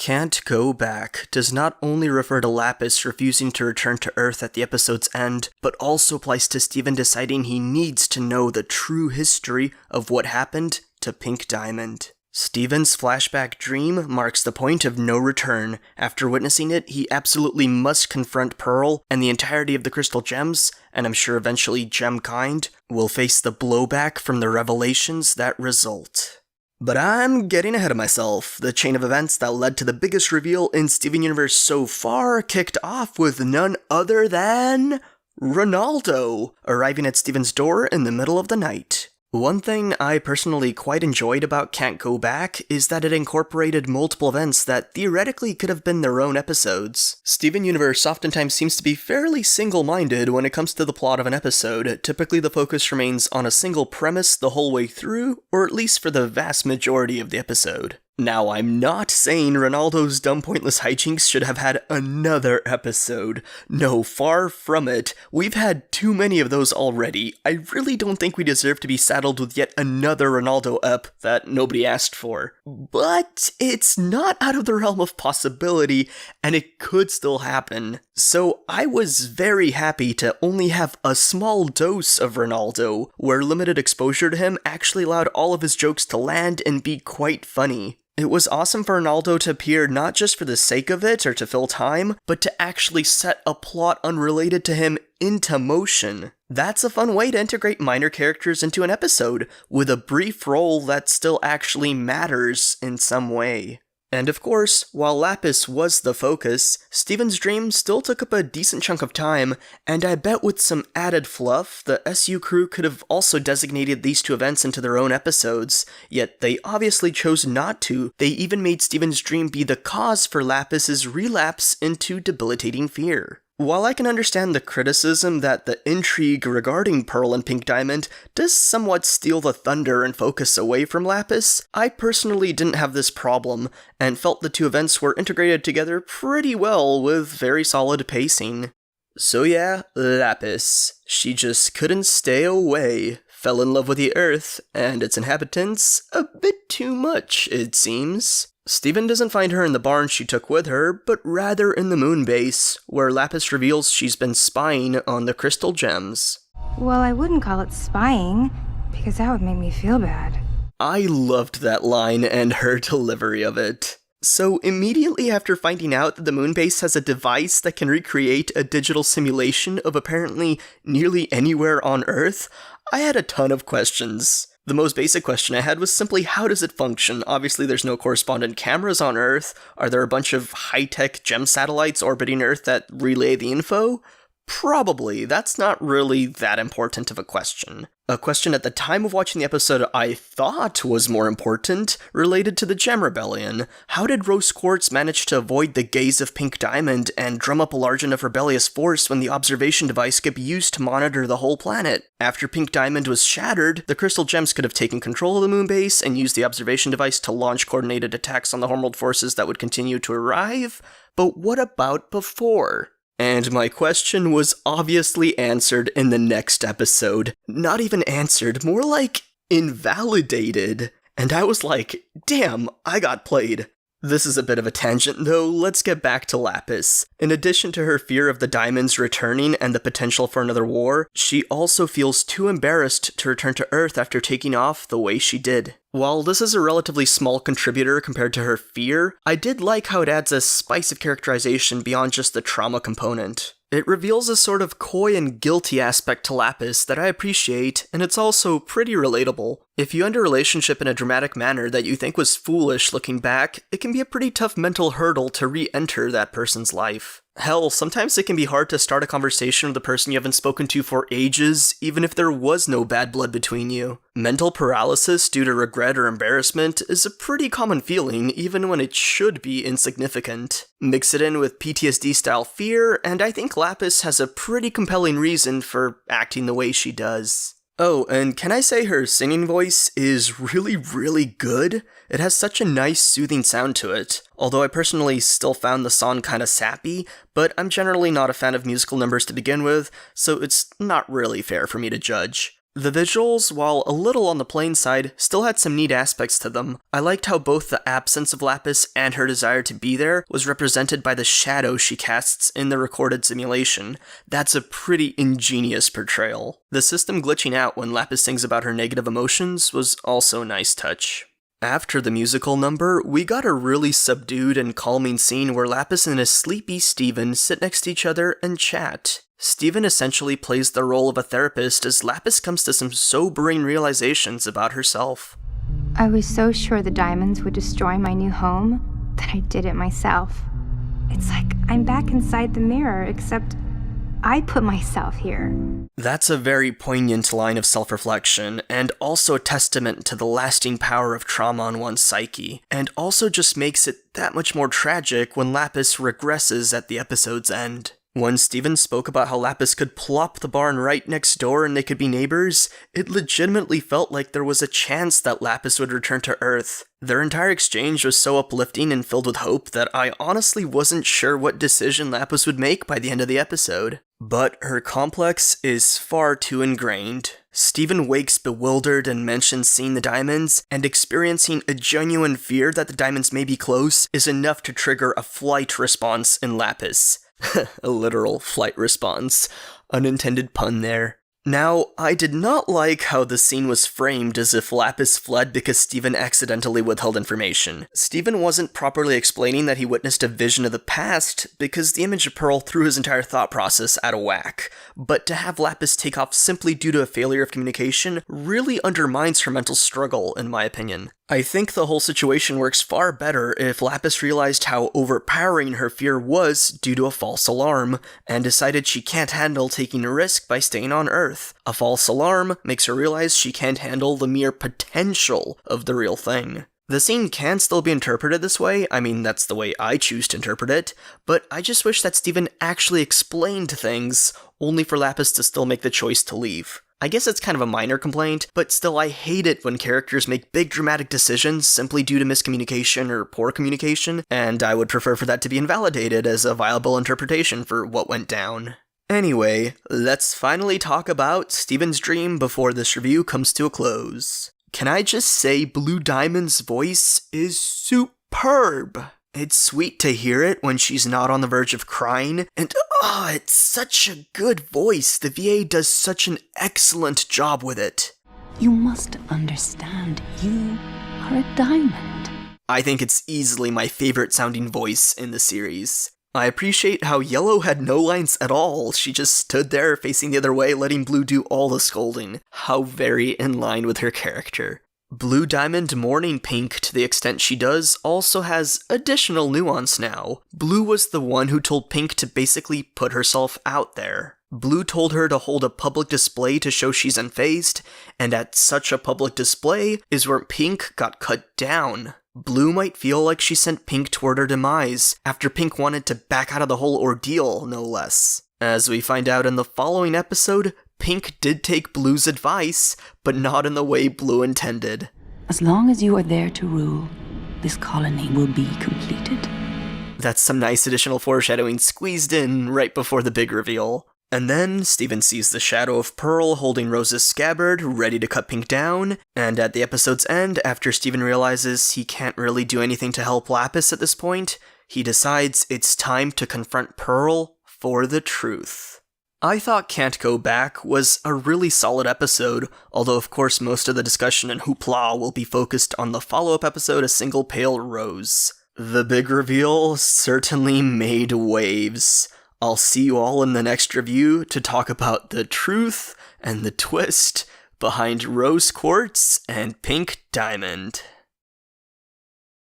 Can't go back does not only refer to Lapis refusing to return to Earth at the episode's end, but also applies to Steven deciding he needs to know the true history of what happened to Pink Diamond. Steven's flashback dream marks the point of no return. After witnessing it, he absolutely must confront Pearl, and the entirety of the Crystal Gems, and I'm sure eventually Gemkind, will face the blowback from the revelations that result. But I'm getting ahead of myself. The chain of events that led to the biggest reveal in Steven Universe so far kicked off with none other than Ronaldo, arriving at Steven's door in the middle of the night. One thing I personally quite enjoyed about Can't Go Back is that it incorporated multiple events that theoretically could have been their own episodes. Steven Universe oftentimes seems to be fairly single-minded when it comes to the plot of an episode. Typically the focus remains on a single premise the whole way through, or at least for the vast majority of the episode. Now, I'm not saying Ronaldo's dumb pointless hijinks should have had another episode. No, far from it. We've had too many of those already. I really don't think we deserve to be saddled with yet another Ronaldo ep that nobody asked for. But it's not out of the realm of possibility, and it could still happen. So I was very happy to only have a small dose of Ronaldo, where limited exposure to him actually allowed all of his jokes to land and be quite funny. It was awesome for Ronaldo to appear not just for the sake of it or to fill time, but to actually set a plot unrelated to him into motion. That's a fun way to integrate minor characters into an episode, with a brief role that still actually matters in some way. And of course, while Lapis was the focus, Steven's dream still took up a decent chunk of time, and I bet with some added fluff, the SU crew could have also designated these two events into their own episodes, yet they obviously chose not to. They even made Steven's dream be the cause for Lapis's relapse into debilitating fear. While I can understand the criticism that the intrigue regarding Pearl and Pink Diamond does somewhat steal the thunder and focus away from Lapis, I personally didn't have this problem, and felt the two events were integrated together pretty well with very solid pacing. So yeah, Lapis. She just couldn't stay away, fell in love with the Earth and its inhabitants a bit too much, it seems. Steven doesn't find her in the barn she took with her, but rather in the moon base, where Lapis reveals she's been spying on the Crystal Gems. Well, I wouldn't call it spying, because that would make me feel bad. I loved that line and her delivery of it. So immediately after finding out that the moon base has a device that can recreate a digital simulation of apparently nearly anywhere on Earth, I had a ton of questions. The most basic question I had was simply, how does it function? Obviously there's no correspondent cameras on Earth. Are there a bunch of high-tech gem satellites orbiting Earth that relay the info? Probably. That's not really that important of a question. A question at the time of watching the episode I thought was more important related to the Gem Rebellion. How did Rose Quartz manage to avoid the gaze of Pink Diamond and drum up a large enough rebellious force when the observation device could be used to monitor the whole planet? After Pink Diamond was shattered, the Crystal Gems could have taken control of the moon base and used the observation device to launch coordinated attacks on the homeworld forces that would continue to arrive. But what about before? And my question was obviously answered in the next episode. Not even answered, more like invalidated. And I was like, damn, I got played. This is a bit of a tangent though, let's get back to Lapis. In addition to her fear of the diamonds returning and the potential for another war, she also feels too embarrassed to return to Earth after taking off the way she did. While this is a relatively small contributor compared to her fear, I did like how it adds a spice of characterization beyond just the trauma component. It reveals a sort of coy and guilty aspect to Lapis that I appreciate, and it's also pretty relatable. If you end a relationship in a dramatic manner that you think was foolish looking back, it can be a pretty tough mental hurdle to re-enter that person's life. Hell, sometimes it can be hard to start a conversation with a person you haven't spoken to for ages, even if there was no bad blood between you. Mental paralysis due to regret or embarrassment is a pretty common feeling, even when it should be insignificant. Mix it in with PTSD-style fear, and I think Lapis has a pretty compelling reason for acting the way she does. Oh, and can I say her singing voice is really good? It has such a nice, soothing sound to it. Although I personally still found the song kinda sappy, but I'm generally not a fan of musical numbers to begin with, so it's not really fair for me to judge. The visuals, while a little on the plain side, still had some neat aspects to them. I liked how both the absence of Lapis and her desire to be there was represented by the shadow she casts in the recorded simulation. That's a pretty ingenious portrayal. The system glitching out when Lapis sings about her negative emotions was also a nice touch. After the musical number, we got a really subdued and calming scene where Lapis and a sleepy Steven sit next to each other and chat. Steven essentially plays the role of a therapist as Lapis comes to some sobering realizations about herself. I was so sure the diamonds would destroy my new home that I did it myself. It's like I'm back inside the mirror, except I put myself here. That's a very poignant line of self-reflection, and also a testament to the lasting power of trauma on one's psyche, and also just makes it that much more tragic when Lapis regresses at the episode's end. When Steven spoke about how Lapis could plop the barn right next door and they could be neighbors, it legitimately felt like there was a chance that Lapis would return to Earth. Their entire exchange was so uplifting and filled with hope that I honestly wasn't sure what decision Lapis would make by the end of the episode. But her complex is far too ingrained. Steven wakes bewildered and mentions seeing the diamonds, and experiencing a genuine fear that the diamonds may be close is enough to trigger a flight response in Lapis. A literal flight response. Unintended pun there. Now, I did not like how the scene was framed as if Lapis fled because Steven accidentally withheld information. Steven wasn't properly explaining that he witnessed a vision of the past because the image of Pearl threw his entire thought process out of whack. But to have Lapis take off simply due to a failure of communication really undermines her mental struggle, in my opinion. I think the whole situation works far better if Lapis realized how overpowering her fear was due to a false alarm, and decided she can't handle taking a risk by staying on Earth. A false alarm makes her realize she can't handle the mere potential of the real thing. The scene can still be interpreted this way, I mean that's the way I choose to interpret it, but I just wish that Steven actually explained things, only for Lapis to still make the choice to leave. I guess it's kind of a minor complaint, but still I hate it when characters make big dramatic decisions simply due to miscommunication or poor communication, and I would prefer for that to be invalidated as a viable interpretation for what went down. Anyway, let's finally talk about Steven's dream before this review comes to a close. Can I just say Blue Diamond's voice is superb? It's sweet to hear it when she's not on the verge of crying, and it's such a good voice. The VA does such an excellent job with it. You must understand, you are a diamond. I think it's easily my favorite sounding voice in the series. I appreciate how Yellow had no lines at all. She just stood there facing the other way, letting Blue do all the scolding. How very in line with her character. Blue Diamond mourning Pink to the extent she does also has additional nuance now. Blue was the one who told Pink to basically put herself out there. Blue told her to hold a public display to show she's unfazed, and at such a public display is where Pink got cut down. Blue might feel like she sent Pink toward her demise, after Pink wanted to back out of the whole ordeal, no less. As we find out in the following episode, Pink did take Blue's advice, but not in the way Blue intended. As long as you are there to rule, this colony will be completed. That's some nice additional foreshadowing squeezed in right before the big reveal. And then Steven sees the shadow of Pearl holding Rose's scabbard, ready to cut Pink down, and at the episode's end, after Steven realizes he can't really do anything to help Lapis at this point, he decides it's time to confront Pearl for the truth. I thought Can't Go Back was a really solid episode, although of course most of the discussion and hoopla will be focused on the follow-up episode A Single Pale Rose. The big reveal certainly made waves. I'll see you all in the next review to talk about the truth and the twist behind Rose Quartz and Pink Diamond.